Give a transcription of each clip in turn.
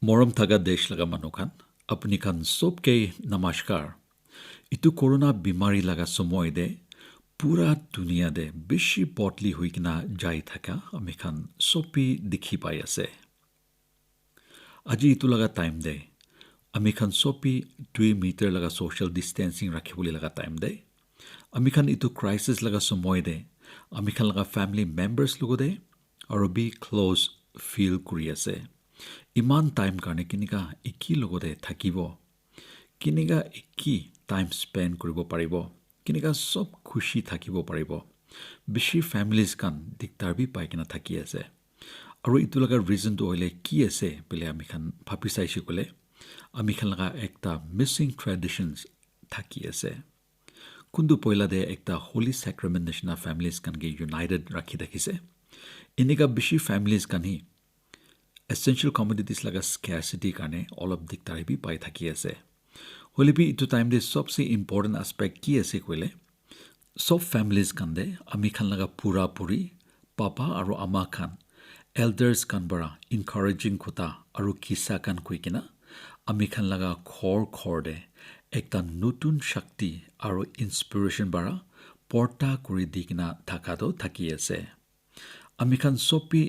মৰম থাকা দেশ লগা মানুহখান আপুনি খান চবকে নমস্কাৰ ইটো কৰোনা বিমাৰী লগা সময় দে পুৰা দুনিয়া দে বেছি পটলি হৈ কিনা যাই থাকা আমি খান চবি দেখি পাই আছে আজি ইটো লগা টাইম দে আমি খান চবি 2 মিটাৰ লগা সোশ্যাল ডিস্টেন্সিং ৰাখিবলৈ লগা টাইম দে আমি খান ইটো ক্ৰাইচিছ লগা সময় দে আমি খান লগা ফ্যামিলি মেম্বাৰ্ছ লগতে আৰু বি ক্লোজ ফিল কৰি আছে ইমান টাইম কাৰণে কিনিকা একি লগতে থাকিব কিনিকা একি টাইম স্পেন্ড কৰিব পাৰিব কিনিকা সব খুশি থাকিব পাৰিব বেছি ফ্যামিলিজ কান দিকদাৰ বি পাই কিনা থাকি আছে আৰু ইটো লগা ৰিজনটো হলে কি আছে বলে আমি খান ভাবি চাইছো কলে আমি খান লগা একটা মিসিং ট্ৰেডিশনছ থাকি আছে কোনটো পইলা দে একটা হোলি স্যাক্ৰামেন্ট নিচিনা ফ্যামিলিজ কানকে ইউনাইটেড ৰাখি থাকিছে এনেকা বেছি ফ্যামিলিজ কানি essential commodities laga scarcity karne all of diktari bi pai thaki ase holi bi itu time de sobse important aspect ki ase koile sob families kande ami khan laga pura puri papa aru ama khan elders kan bara encouraging khota aru kisa kan kuikina ami khan laga khor de ekta nutun shakti aru inspiration bara porta kuri dikina thakado thaki ase ami khan sopi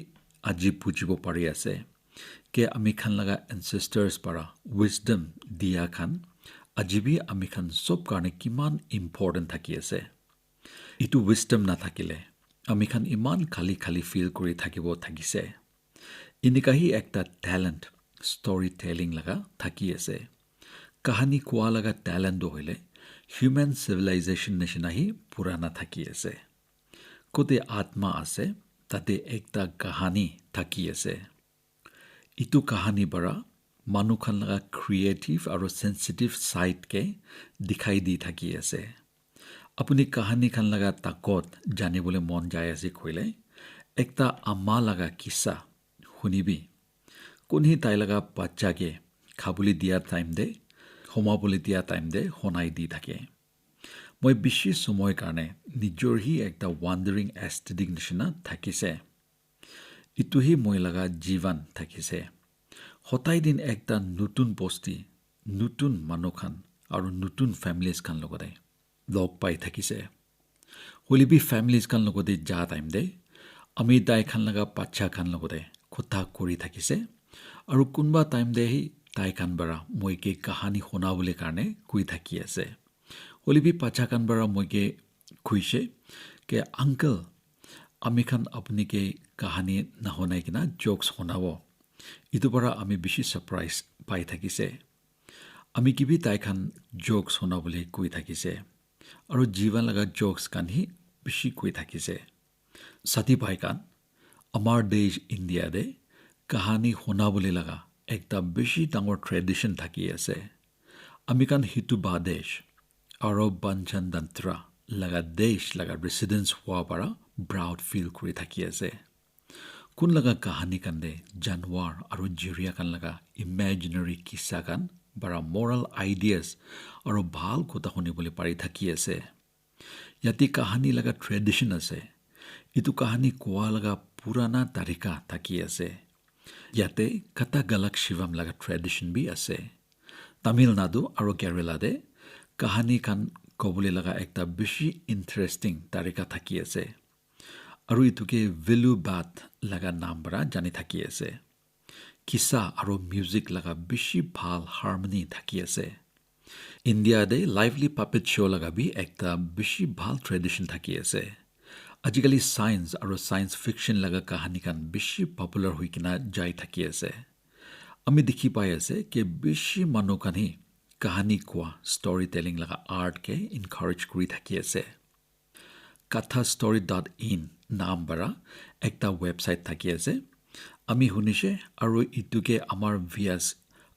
aji pujibo pari ase ke ami khan laga ancestors para wisdom dia khan ajibi ami khan sob karne kiman important thaki ase itu wisdom na thakile ami khan iman khali feel kuri thakibo thakise inika hi ekta talent storytelling laga thaki ase kahani kwa laga talent do hoile human civilization nishina hi purana thaki ase kote atma ase tate ekta kahani thaki ase itu kahani bara manu khan laga creative aru sensitive side ke dikhai di thaki ase apuni kahani khan laga takot janibole mon jai ase khoile ekta amma laga kissa hunibi kunhi tai laga bachcha ke khabuli dia time de homabuli dia time de honai di thake moi bishi somoy karne nijor hi ekta wandering aesthetic nishina thakise itu hi moi laga jivan thakise hotai din ekta nutun posti nutun manukhan aru nutun families khan logode log pai thakise holibi families khan logode ja time de ami dai khan laga pacha khan logode khotha kori thakise aru kunba time de hi tai khan bara moi ke kahani hona bole karne kui thaki ase holibi pacha khan bara moi ke khuise ke uncle আমি খান আপনি কে কাহানি না হনাই কিনা jokes হনাব ইটো পৰা আমি বেছি surprise পাই থাকিছে আমি কিবি তাই খান জোকস হনাবলে কৈ থাকিছে আৰু জীवन লগা জোকস কান হি বেছি কৈ থাকিছে সাথী ভাই কান আমাৰ দেশ ইন্ডিয়া দে কাহানি হনাবলে লগা একটা বেছি ডাঙৰ ট্ৰেডিশন থাকি আছে আমি কান হিতু বাদেশ আৰু বাঞ্চন দন্ত্ৰা laga desh laga residence hua para proud feel kuri thaki ase kun laga kahani kande janwar aru jiria kan laga imaginary kissa kan bara moral ideas aru bhal kotha honi bole pari thaki ase yati kahani laga tradition ase itu kahani koa laga purana tarika thaki ase yate kata galak shivam laga tradition bi ase Tamil Nadu aru Kerala de kahani kan kobule laga ekta beshi interesting tarika thaki ase aru ituke value bath laga naam bara jani thaki ase kissa aru music laga beshi bhal harmony thaki ase India de lively puppet show laga bi ekta beshi bhal tradition thaki ase ajikali science aru science fiction laga kahani kan beshi popular hoikina jai thaki ase ami dikhi pai ase ke beshi manu kan hi kahani kwa storytelling laga art ke encourage kuri thaki ase kathastory.in naam bara ekta website thaki ase ami hunise aru ituke amar vias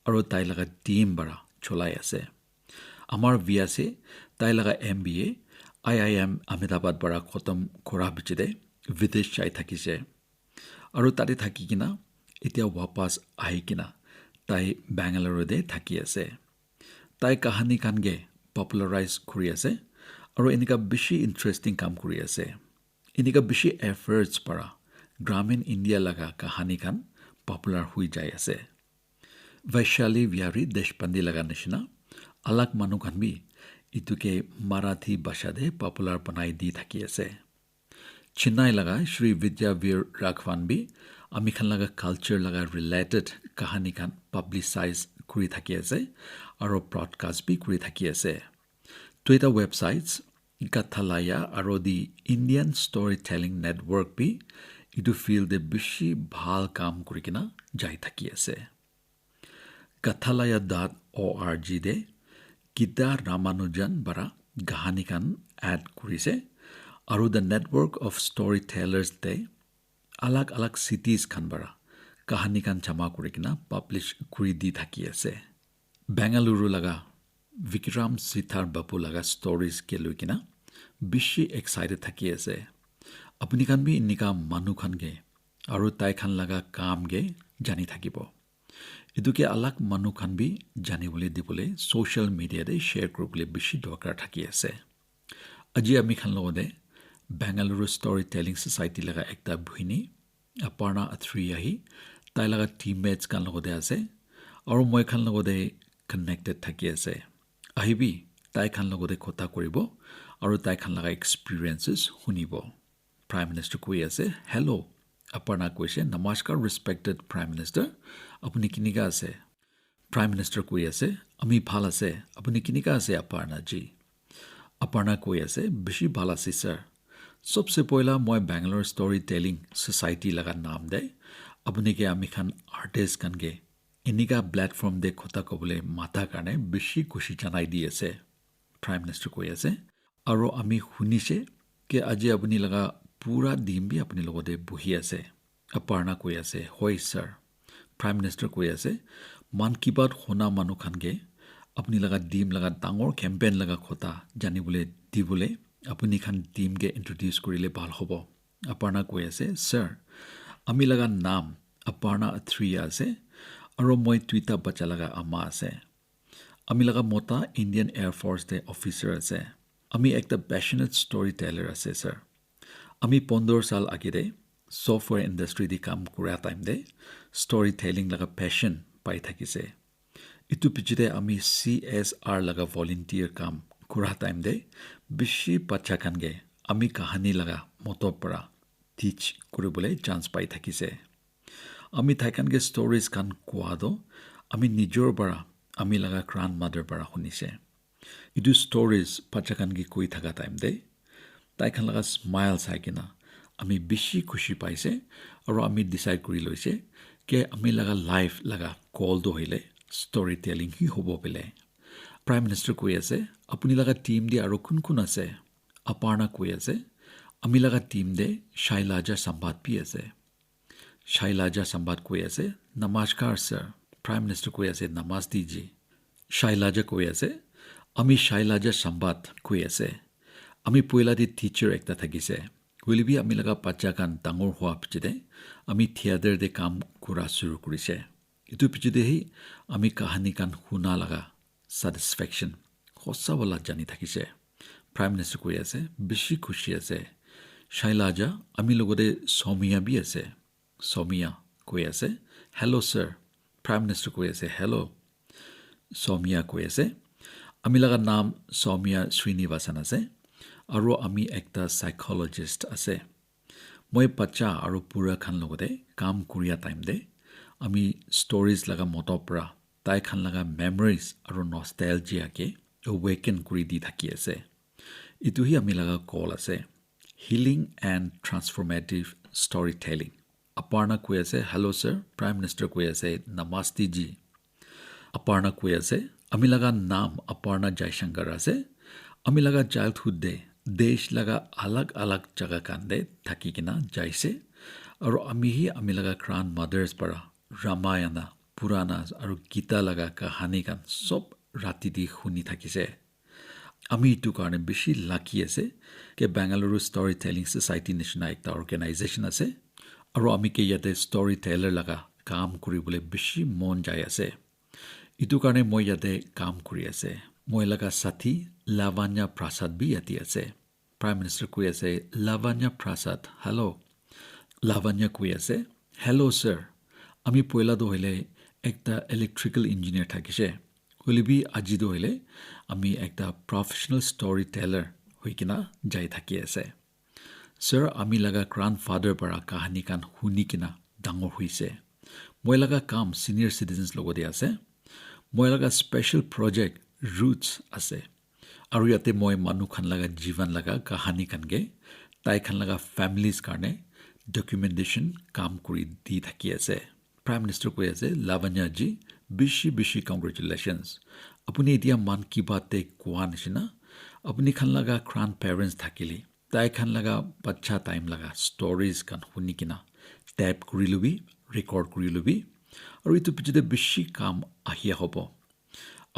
aru tai laga team bara cholai ase amar viase tai laga MBA IIM Ahmedabad bara khotam kora bichide videsh chai thakise aru tade thaki kina etia wapas ahi kina tai Bangalore de thaki ase tai kahani kange popularize kuri ase aru enika bishi interesting kam kuri ase enika bishi efforts para Gramin India laga kahani kan popular hui jai ase Vaishali Vihari Deshpande लगा निचिना अलग মানুহ খান B ইটোকে Marathi ভাষাতে popular বনাই দি থাকি আছে চেন্নাই লগা Shri বিদ্যাবীৰ ৰাঘৱান B আমি খান লগা কালচাৰ লগা ৰিলেটেড কাহিনী খান পাব্লিচাইজ কৰি থাকি আছে আৰু ব্ৰডকাষ্ট বি কৰি থাকি আছে তো এটা ৱেবছাইটছ গাথালায়া আৰু the Indian story telling network বি ইটো ফিল্ডে বেছি ভাল কাম কৰি কিনা যাই থাকি আছে kathalaya.org de Gita Ramanujan bara kahani kan add kurise aru the network of storytellers de alag alag cities kan bara kahani kan jama kurikina publish kuri di thaki ase Bengaluru laga Vikram Sithar Babu laga stories ke luikina bishi excited thaki ase apni kan bi inika manu khan ge aru tai khan laga kaam ge jani thakibo ইটোকে আলাক মানুহ খান B জানিবলৈ দিবলৈ social মিডিয়াতে share কৰিবলৈ বেছি দৰকাৰ থাকি আছে আজি আমি খান লগতে বেংগালুৰু ষ্টৰী টেলিং ছ'চাইটি লগা একটা ভূইনী aparna আথ্ৰি আহি তাই লগা টিমমেটছ খান লগতে আছে আৰু মই খান লগতে কানেক্টেড থাকি আছে আহিবি তাই খান লগতে কথা কৰিব আৰু তাই খান লগা এক্সপিৰিয়েন্সেছ শুনিব প্ৰাইম মিনিষ্টাৰ কৈ আছে হেল্ল' Aparna কৈছে নমস্কাৰ ৰেসপেক্টেড প্ৰাইম মিনিষ্টাৰ আপুনি কিনিকা আছে প্ৰাইম মিনিষ্টাৰ কৈ আছে আমি ভাল আছে আপুনি কিনিকা আছে Aparna জি Aparna কৈ আছে বেছি ভাল আছে স্যাৰ সবসে পয়লা মই বেংগালোৰ ষ্টৰী টেলিং সোসাইটি লগা নাম দে আপুনি কে আমি খান আৰ্টিষ্ট কানগে এনিকা প্লেটফৰ্ম দে কথা কবলে মাথা কাৰণে বেছি খুশি জানাই দি আছে প্ৰাইম মিনিষ্টাৰ কৈ আছে আৰু আমি শুনিছে কে আজি আপুনি লগা পুৰা দিন বি আপুনি লগতে বহি আছে Aparna কৈ আছে হয় স্যাৰ প্ৰাইম মিনিষ্টাৰ কৈ আছে মান কি বাত হোনা মানুহ খানগে আপুনি লগা ডিম লগা ডাঙৰ কেম্পেইন লগা কথা জানিবলৈ দিবলৈ আপুনি খান টিমকে ইন্ট্ৰোডিউস কৰিলে ভাল হ'ব Aparna কৈ আছে স্যাৰ আমি লগা নাম Aparna আথ্ৰি আছে আৰু মই টুইটা বাচ্চা লগা আমা আছে আমি লগা মতা ইণ্ডিয়ান এয়াৰ ফোৰ্স দে অফিচাৰ আছে আমি একটা প্যাশনেট ষ্টৰী টেলাৰ আছে স্যাৰ আমি 15 সাল আগেৰে সফটওয়্যাৰ ইন্ডাস্ট্ৰি দি কাম কৰা টাইম দে ষ্টৰী টেলিং লগা প্যাশন পাই থাকিছে ইটো পিছতে আমি CSR লগা ভলান্টিয়াৰ কাম কৰা টাইম দে বেছি বাচ্চা খানগে আমি কাহিনী লগা মতৰ পৰা টিচ কৰিবলৈ চান্স পাই থাকিছে আমি থাকানগে ষ্টৰীজ কান কোৱাদো আমি নিজৰ পৰা আমি লগা গ্ৰান্ড মাদাৰ পৰা শুনিছে ইটো ষ্টৰীজ বাচ্চা খানগে কৈ থাকা টাইম দে তাই খান লগা স্মাইল চাই কিনা আমি বেছি খুশি পাইছে আৰু আমি ডিসাইড কৰি লৈছে কে আমি লগা লাইফ লগা কল দো হইলে ষ্টৰী টেলিং হি হ'ব বলে প্ৰাইম মিনিষ্টাৰ কৈ আছে আপুনি লগা টিম দি আৰু কোন কোন আছে Aparna কৈ আছে আমি লগা টিম দে শাইলাজা সম্বাদ পি আছে শাইলাজা সম্বাদ কৈ আছে নমস্কাৰ স্যাৰ প্ৰাইম মিনিষ্টাৰ কৈ আছে নমস্তে জি শাইলাজা কৈ আছে আমি শাইলাজা সম্বাদ কৈ আছে আমি পয়লা দি টিচাৰ একটা থাকিছে কইলিবি আমি লগা বাচ্চা কান ডাঙৰ হোৱা পিছতে আমি থিয়েটাৰ দে কাম কৰা শুৰু কৰিছে ইটো পিছতে আমি কাহিনী কান শুনা লগা স্যাটিসফ্যাকশন হসা বলা জানি থাকিছে প্ৰাইম মিনিষ্টাৰ কৈ আছে বেছি খুশি আছে শাইলাজা আমি লগতে সমিয়া বি আছে সমিয়া কৈ আছে হেল্ল' স্যাৰ প্ৰাইম মিনিষ্টাৰ কৈ আছে হেল্ল' সমিয়া কৈ আছে আমি লগা নাম সমিয়া শ্ৰীনিবাসন আছে আৰু আমি একটা সাইকোলজিষ্ট আছে মই বাচ্চা আৰু পুৰা খান লগতে কাম কৰিয়া টাইম দে আমি ষ্টৰীজ লগা মতৰ পৰা তাই খান লগা মেমৰিজ আৰু নষ্টালজিয়াকে awaken কৰি দি থাকি আছে ইটোহি আমি লগা কল আছে healing and transformative story telling Aparna কৈ আছে হেল্ল' স্যাৰ প্ৰাইম মিনিষ্টাৰ কৈ আছে নমস্তে জি Aparna কৈ আছে আমি লগা নাম Aparna জয়শংকৰ আছে আমি লগা চাইল্ডহুড দে দেশ লগা আলাগ আলাগ জাগা কান্দে থাকি কিনা যাইছে আৰু আমি লগা গ্ৰান্ড মাদাৰ্স পৰা ৰামায়ণ পুৰাণা আৰু গীতা লগা কাহিনী কান সব ৰাতি দি শুনি থাকিছে আমি ইটো কাৰণে বেছি লাকি আছে কে বেংগালুৰু ষ্টৰী টেলিং ছ'চাইটি নিচিনা একটা অৰ্গেনাইজেশ্যন আছে আৰু আমি কে ইয়াতে ষ্টৰী টেলাৰ লগা কাম কৰিবলৈ বেছি মন যায় আছে ইটো কাৰণে মই ইয়াতে কাম কৰি আছে মই লগা সাথী লাভান্যা প্ৰসাদ বি ইয়াতে আছে প্ৰাইম মিনিষ্টাৰ কৈ আছে লাভান্যা প্ৰসাদ হেল্ল' লাভান্যা কৈ আছে হেল্ল' স্যাৰ আমি পয়লাটো হলে একটা ইলেকট্রিক্যাল ইঞ্জিনিয়ার থাকিছে হলিবি আজিটো হলে আমি একটা প্রফেশনাল স্টোরি টেলার হৈ কিনা যাই থাকি আছে স্যার আমি লাগা গ্ৰাণ্ডফাদাৰ পৰা কাহিনী কান শুনি কিনা ডাঙৰ হৈছে মই লাগা কাম সিনিয়ৰ সিটিজেন্স লগতে আছে মই লাগা স্পেশাল প্ৰজেক্ট ৰুটছ আছে আৰু ইয়াতে মই মানুহ খান লাগা জীৱন লাগা কাহিনী কানগে তাই খান লাগা ফ্যামিলিজ কাৰণে ডকুমেন্টেশন কাম কৰি দি থাকি আছে প্ৰাইম মিনিষ্টাৰ কৈ আছে লাৱণ্য জি বেছি কংগ্ৰেচুলেশ্যনছ আপুনি এতিয়া মান কি বাতে কোৱা নিচিনা আপুনি খান লাগা গ্ৰাণ্ড পেৰেণ্টছ থাকিলি তাই খান লাগা বাচ্চা টাইম লাগা ষ্টৰিজ কান শুনি কিনা টাইপ কৰি লবি ৰেকৰ্ড কৰি লবি আৰু এইটো পিছতে বেছি কাম আহিয়া হ'ব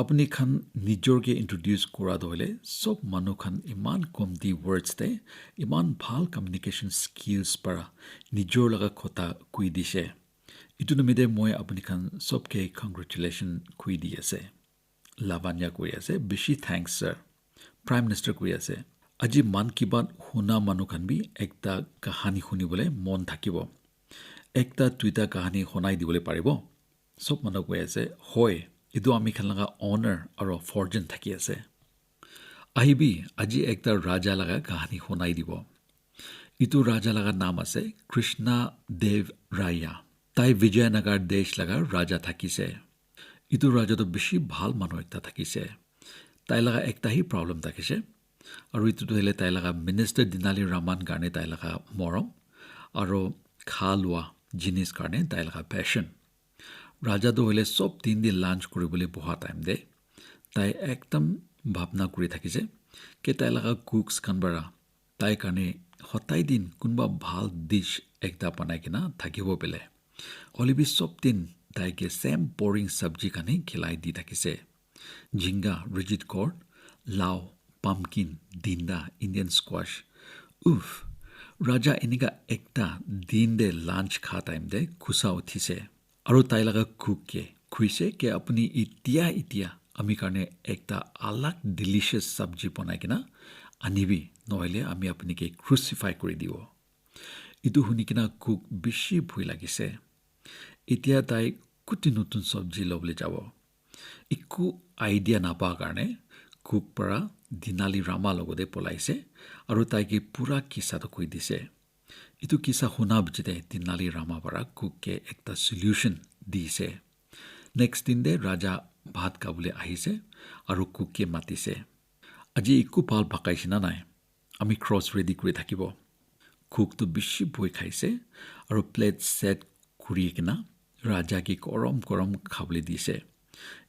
আপুনি খান নিজৰকে ইন্ট্ৰোডিউস কৰা দলে সব মানুহ খান ইমান কমটি ৱৰ্ডছতে ইমান ভাল কমিউনিকেশ্যন স্কিলছ পৰা নিজৰ লগা কথা কৈ দিছে ইটো নিমিতে মই আপুনি খান সবকে কংগ্ৰেচুলেশ্যন কৈ দি আছে লাভান্যা কৈ আছে বেছি থ্যাংকস স্যাৰ প্ৰাইম মিনিষ্টাৰ কৈ আছে আজি মান কি বাত শুনা মানুহ খান বি একটা কাহিনী শুনিবলৈ মন থাকিব একটা দুইটা কাহিনী শুনাই দিবলৈ পাৰিব সব মানুহ কৈ আছে হয় ইটো আমি খান লগা অনাৰ আৰু ফৰ্চুন থাকি আছে আহিবি আজি একটা ৰাজা লগা কাহিনী শুনাই দিব ইটো ৰাজা লগা নাম আছে কৃষ্ণা দেৱ ৰায়া তাই বিজয়নগৰ দেশ লগা ৰাজা থাকিছে ইটো ৰাজাটো বেছি ভাল মানুহ এটা থাকিছে তাই লগা একটাহি প্ৰব্লেম থাকিছে আৰু ইটোটো হলে তাই লগা মিনিষ্টাৰ দিনালী ৰামান কাৰণে তাই লগা মৰম আৰু খালোৱা জিনিছ কাৰণে তাই লগা পেশ্যন ৰাজাটো হলে সব 3 দিন লাঞ্চ কৰিবলৈ বহা টাইম দে তাই একদম ভাবনা কৰি থাকিছে কে তাই লগা কুকছ কানবাৰা তাই কাৰণে হতাই দিন কোনবা ভাল ডিশ একটা বনাই কিনা থাকিব পেলে হলিবি সব দিন তাইকে সেম বৰিং সবজি কানে খিলাই দি থাকিছে ঝিঙ্গা ৰিজিড কৰ্ড লাও পাম্পকিন দিন্দা ইণ্ডিয়ান স্কোৱাশ উফ ৰাজা এনেকা একটা দিন দে লাঞ্চ খা টাইম দে খুচা উঠিছে আৰু তাই লগা কুককে খুইছে কে আপুনি ইতিয়া আমি কাৰণে একটা আলাগ ডিলিচিয়াছ সবজি বনাই কিনা আনিবি নহলে আমি আপুনিকে ক্ৰুচিফাই কৰি দিব ইটো শুনি কিনা কুক বেছি ভয় লাগিছে এতিয়া তাই কুটি নতুন সবজি লবলৈ যাব একো আইডিয়া নাপা কাৰণে কুক পৰা দিনালী ৰামা লগতে পলাইছে আৰু তাইকে পুৰা কিসাটো কৈ দিছে ইটো কিসা শুনা বিচতে দিনালী ৰামা পৰা কুককে একটা সলিউশন দিছে নেক্সট দিন দে ৰাজা ভাত খাবলৈ আহিছে আৰু কুককে মাতিছে আজি একো পাল পাকাইছে না নাই আমি ক্ৰছ ৰেডি কৰি থাকিব কুকটো বেছি ভয় খাইছে আৰু প্লেট সেট কৰি কিনা ৰাজাকে গৰম খাবলৈ দিছে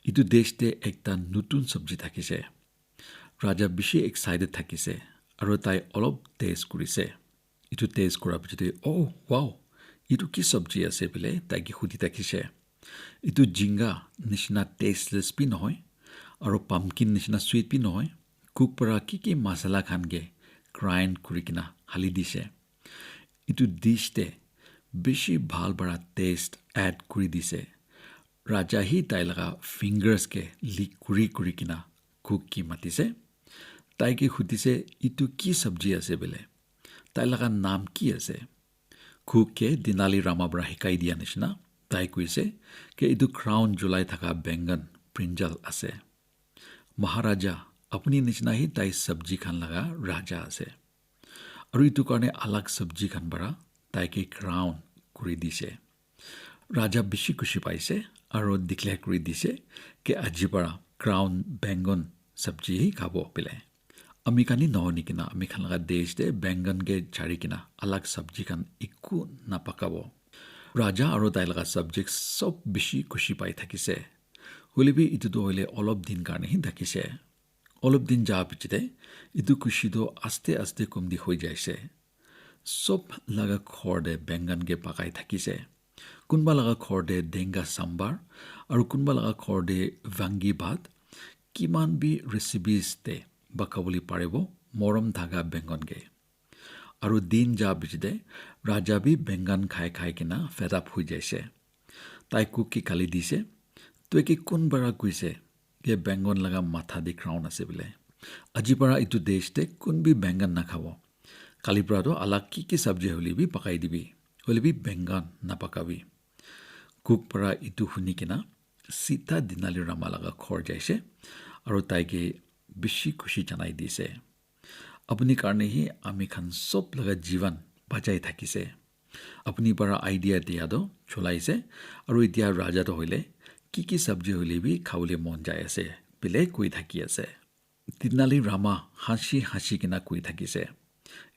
ইটো দেশতে একটা নতুন সবজি থাকিছে ৰাজা বেছি এক্সাইটেড থাকিছে আৰু তাই অলপ টেষ্ট কৰিছে ইটো টেষ্ট কৰাৰ পিছতে ৱাও ইটো কি সবজি আছে বোলে তাইকে সুধি থাকিছে ইটো জিঙ্গা নিচিনা টেষ্টলেছ বি নহয় আৰু পাম্পকিন নিচিনা সুইট বি নহয় কুক পৰা কি মছলা খানগে গ্ৰাইণ্ড কৰি কিনা হালি দিছে ইটো ডিশতে বেছি ভাল বৰা টেষ্ট এড কৰি দিছে ৰাজা হি তাই লগা ফিংগাৰ্ছকে লিক কৰি কিনা কুক কি মাতিছে তাইকে সুধিছে ইটো কি সবজি আছে বোলে তাই লগা নাম কি আছে কুককে দিনালী ৰামা পৰা শিকাই দিয়া নিচিনা তাই কৈছে কে ইটো ক্ৰাউন জ্বলাই থকা বেংগন প্ৰিঞ্জাল আছে মহাৰাজা আপুনি নিচিনা হি তাই সবজি খান লগা ৰাজা আছে আৰু ইটো কাৰণে আলাগ সবজি খান bara তাইকে ক্ৰাউন কৰি দিছে ৰাজা বেছি খুশি পাইছে আৰু ডিক্লেয়াৰ কৰি দিছে কে আজি পৰা ক্ৰাউন বেংগন সবজি খাব পেলে আমি কানি নহনি কিনা আমি খান লগা দেশ দে বেংগন কে চাৰি কিনা আলাগ সবজি খান একো নাপাকাব ৰাজা আৰু তাই লগা সাবজেক্ট সব বেছি খুশি পাই থাকিছে হলিবি ইটোটো হলে অলপ দিন কাৰণে হি থাকিছে অলপ দিন যা পিছতে ইটো খুশিটো আস্তে কমদি হৈ যাইছে সব লগা ঘৰতে বেংগনকে পাকাই থাকিছে কোনবা লগা ঘৰতে ডেংগা সাম্বাৰ আৰু কোনবা লগা ঘৰতে ভাংগি ভাত কিমান বি ৰেচিপিজ তে বাকাবলি পাৰিব মৰম ধাগা বেংগনকে আৰু দিন যা পিছতে ৰাজা বি বেংগন খাই কিনা ফেড আপ হৈ যাইছে তাই কুকি কালি দিছে তই কি কোনবাৰা কৈছে কে বেংগন লগা মাথা দি ক্ৰাউন আছে বোলে আজি পৰা ইটো দেশতে কোনবি বেংগন নাখাব কালি পৰাটো আলাগ কি সবজি হলিবি পাকাই দিবি হলিবি বেংগন নাপাকাবি কুক পৰা ইটো শুনি কিনা চিতা দিনালী ৰামা লগা ঘৰ যাইছে আৰু তাইকে বেছি খুশি জানাই দিছে আপুনি কাৰণেহি আমি খান চব লগা জীৱন বাজাই থাকিছে আপুনি পৰা আইডিয়া দিয়াটো চলাইছে আৰু এতিয়া ৰাজাটো হইলে কি চব্জি হইলে বি খাবলৈ মন যায় আছে বেলে কৈ থাকি আছে দিনালী ৰামা হাসি কিনা কৈ থাকিছে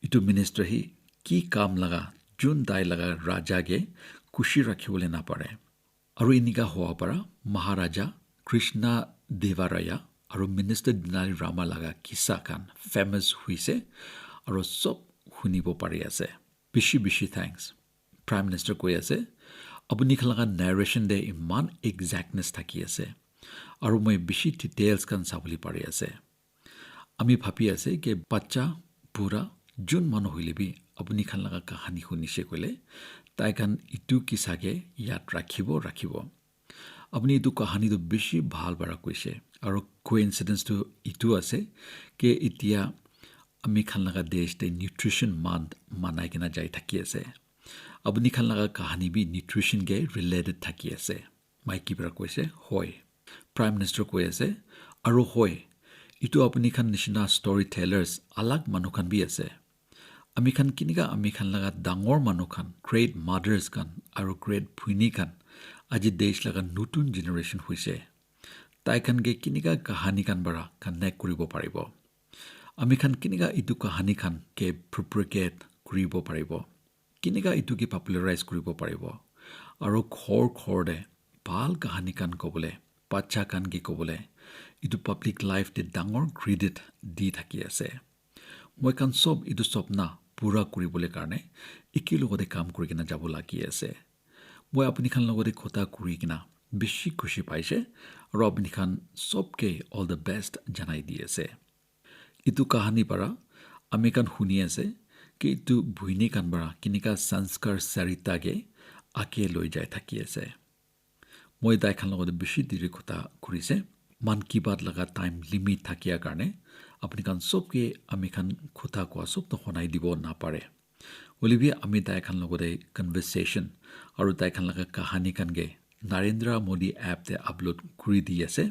ইটো মিনিষ্টাৰ হি কি কাম লগা যোন দাই লগা ৰাজাকে খুশি ৰাখিবলৈ নাপাৰে আৰু ইনিকা হোৱা পৰা মহাৰাজা কৃষ্ণা দেৱাৰায়া আৰু মিনিষ্টাৰ দিনালী ৰামা লগা কিছা খান ফেমাছ হৈছে আৰু চব শুনিব পাৰি আছে বেছি থ্যাংকস প্ৰাইম মিনিষ্টাৰ কৈ আছে আপুনি খালাকা নাৰেশ্যন দে ইমান এক্সাক্টনেছ থাকি আছে আৰু মই বেছি ডিটেইলছ কান চাবলৈ পাৰি আছে আমি ভাবি আছে যে বাচ্চা বুঢ়া যোন মানুহ হইলে বি আপুনি খান লগা কাহানী শুনিছে কলে তাই খান ইটো কিছাকে ইয়াত ৰাখিব আপুনি ইটো কাহানীটো বেছি ভাল বাৰা কৈছে আৰু কোইনসিডেন্সটো ইটো আছে যে এতিয়া আমি খান লগা দেশতে নিউট্ৰিশ্যন মান্থ মানাই কিনা যাই থাকি আছে আপুনি খান লগা কাহানী বি নিউট্ৰিশ্যন গে ৰিলেটেড থাকি আছে মাইকি পৰা কৈছে হয় প্ৰাইম মিনিষ্টাৰ কৈ আছে আৰু হয় ইটো আপুনি খান নিচিনা ষ্টৰী টেলাৰ্ছ আলাগ মানুহ খান বি আছে আমি খান লগা ডাঙৰ মানুহ খান গ্ৰেট মাদাৰ্ছ খান আৰু গ্ৰেট ভুইনী খান আজি দেশ লগা নতুন জেনেৰেশ্যন হৈছে তাই খানকে কিনিকা কাহানী খান বাৰা কানেক্ট কৰিব পাৰিব আমি খান কিনিকা ইটো কাহানী খান কে প্ৰপৰিকেট কৰিব পাৰিব কিনিকা ইটো কি পপুলাৰাইজ কৰিব পাৰিব আৰু ঘৰ দে ভাল কাহানী খান ক'বলৈ বাচ্চা খান কি ক'বলৈ ইটো পাব্লিক লাইফ দে ডাঙৰ ক্ৰেডিট দি থাকি আছে মই কান চব ইটো স্বপ্না পুৰা কৰিবলৈ কাৰণে একেলগতে কাম কৰি কিনা যাব লাগি আছে মই আপুনি খান লগতে কথা কৰি কিনা বেছি খুশি পাইছে আৰু আপুনি খান চবকে অল দ্য বেষ্ট জানাই দি আছে ইটো কাহানী পৰা আমি কান শুনি আছে কি ইটো ভুইনী কান বাৰা কিনিকা সংস্কাৰ চাৰিটাকে আকে লৈ যাই থাকি আছে মই তাই খান লগতে বেছি দেৰি কথা কৰিছে মান কি বাত লগা টাইম লিমিট থাকিয়া কাৰণে আপুনি কান চবকে আমি খান কথা কোৱা চবটো শুনাই দিব নাপাৰে হলিবি আমি তাই খান লগতে কনভাৰসেশ্যন আৰু তাই খান লগা কাহানী কানগে নৰেন্দ্ৰ মোদী এপ তে আপলোড কৰি দি আছে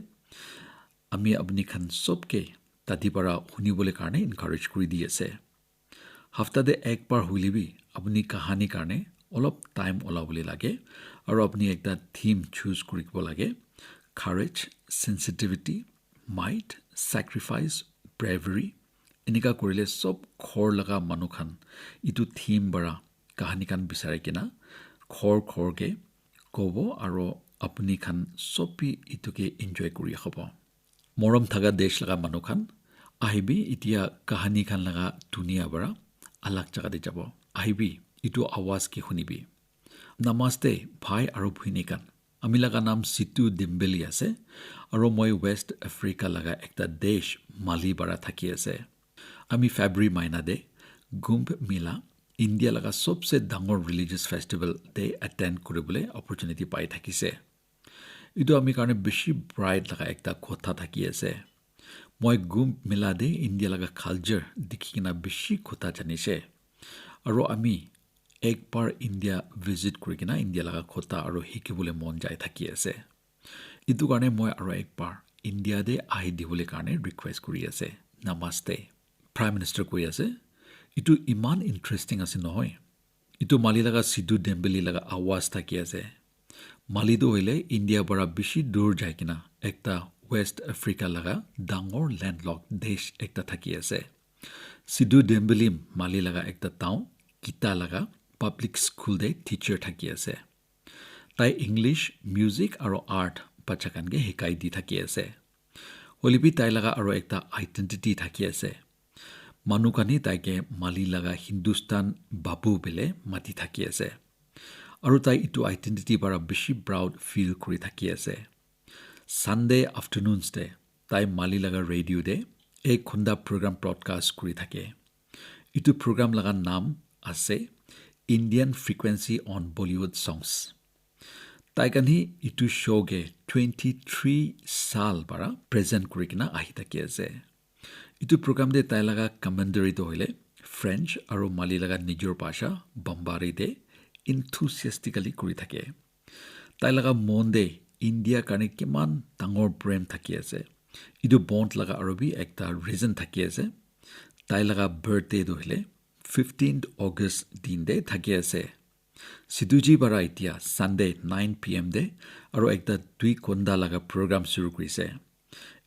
আমি আপুনি খান চবকে তাতি পৰা শুনিবলৈ কাৰণে এনকাৰেজ কৰি দি আছে হফতাতে একবাৰ হলিবি আপুনি কাহানী কাৰণে অলপ টাইম ওলাবলৈ লাগে আৰু আপুনি একটা থিম চুজ কৰিব লাগে courage sensitivity might sacrifice bravery এনেকা কৰিলে সব খৰ লগা মানুহ খান ইটো থিম বাৰা কাহানী কান বিচাৰে কিনা খৰকে ক'ব আৰু আপুনি খান সবি ইটোকে এনজয় কৰি হ'ব মৰম থাকা দেশ লগা মানুহ খান আহিবি এতিয়া কাহানী খান লগা দুনিয়া বাৰা আলাগ জাগাতে যাব আহিবি ইটো আৱাজ কি শুনিবি নমস্তে ভাই আৰু ভুইনী খান আমি লগা নাম সিতু ডিম্বেলি আছে আৰু মই ৱেষ্ট আফ্ৰিকা লগা একটা দেশ মালি বাৰা থাকি আছে আমি ফেব্ৰুৱাৰী মাইনা দে গুম্ব মেলা ইণ্ডিয়া লগা সবচে ডাঙৰ ৰিলিজিয়াছ ফেষ্টিভেল দে এটেণ্ড কৰিবলৈ অপৰচুনিটি পাই থাকিছে ইটো আমি কাৰণে বেছি ব্ৰাইট লগা একটা কথা থাকি আছে মই গুম্ব মেলা দে ইণ্ডিয়া লগা কালচাৰ দেখি কিনা বেছি কথা জানিছে আৰু আমি একবাৰ ইণ্ডিয়া ভিজিট কৰি কিনা ইণ্ডিয়া লগা কথা আৰু শিকিবলৈ মন যায় থাকি আছে ইটো কাৰণে মই আৰু একবাৰ ইণ্ডিয়া দে আহি দিবলৈ কাৰণে ৰিকুৱেষ্ট কৰি আছে নমস্তে প্ৰাইম মিনিষ্টাৰ কৈ আছে ইটো ইমান ইণ্টাৰেষ্টিং আছে নহয় ইটো মালি লগা সিধু ডেম্বেলি লগা আৱাজ থাকি আছে মালিটো হইলে ইণ্ডিয়া পৰা বেছি দূৰ যায় কিনা একটা ৱেষ্ট আফ্ৰিকা লগা ডাঙৰ লেণ্ডলক দেশ একটা থাকি আছে সিধু ডেম্বেলি মালি লগা একটা টাউন কিতা লগা পাব্লিক স্কুল দে টিচাৰ থাকি আছে তাই ইংলিছ মিউজিক আৰু আৰ্ট বাচ্চাকানকে শিকাই দি থাকি আছে হলিবি তাই লগা আৰু একটা আইডেণ্টিটি থাকি আছে মানুকানি তাইকে মালি লগা হিন্দুস্তান বাবু বেলে মাতি থাকি আছে আৰু তাই ইটো আইডেণ্টিটি পৰা বেছি প্ৰাউড ফিল কৰি থাকি আছে সানডে আফটাৰনুনছ ডে তাই মালি লগা ৰেডিঅ' দে এক খুন্দা প্ৰগ্ৰাম ব্ৰডকাষ্ট কৰি থাকে ইটো প্ৰগ্ৰাম লগা নাম আছে Indian frequency on Bollywood songs তাই কানি ইটো শ্ব'গে 23 সাল পৰা প্ৰেজেণ্ট কৰি কিনা আহি থাকি আছে ইটো প্ৰগ্ৰাম দে তাই লগা কমেণ্টাৰীটো হ'লে ফ্ৰেঞ্চ আৰু মালি লগা নিজৰ ভাষা বম্বাৰী দে ইনথুচিয়াষ্টিকেলি কৰি থাকে তাই লগা মন দে ইণ্ডিয়াৰ কাৰণে কিমান ডাঙৰ প্ৰেম থাকি আছে ইটো বণ্ড লগা আৰু বি একটা ৰিজন থাকি আছে তাই লগা বাৰ্থডে দহিলে 15th August দিন দে থাকি আছে সিধুজি বাৰা এতিয়া সানডে 9 PM দে আৰু একটা 2 ঘণ্টা লগা প্ৰগ্ৰাম শুৰু কৰিছে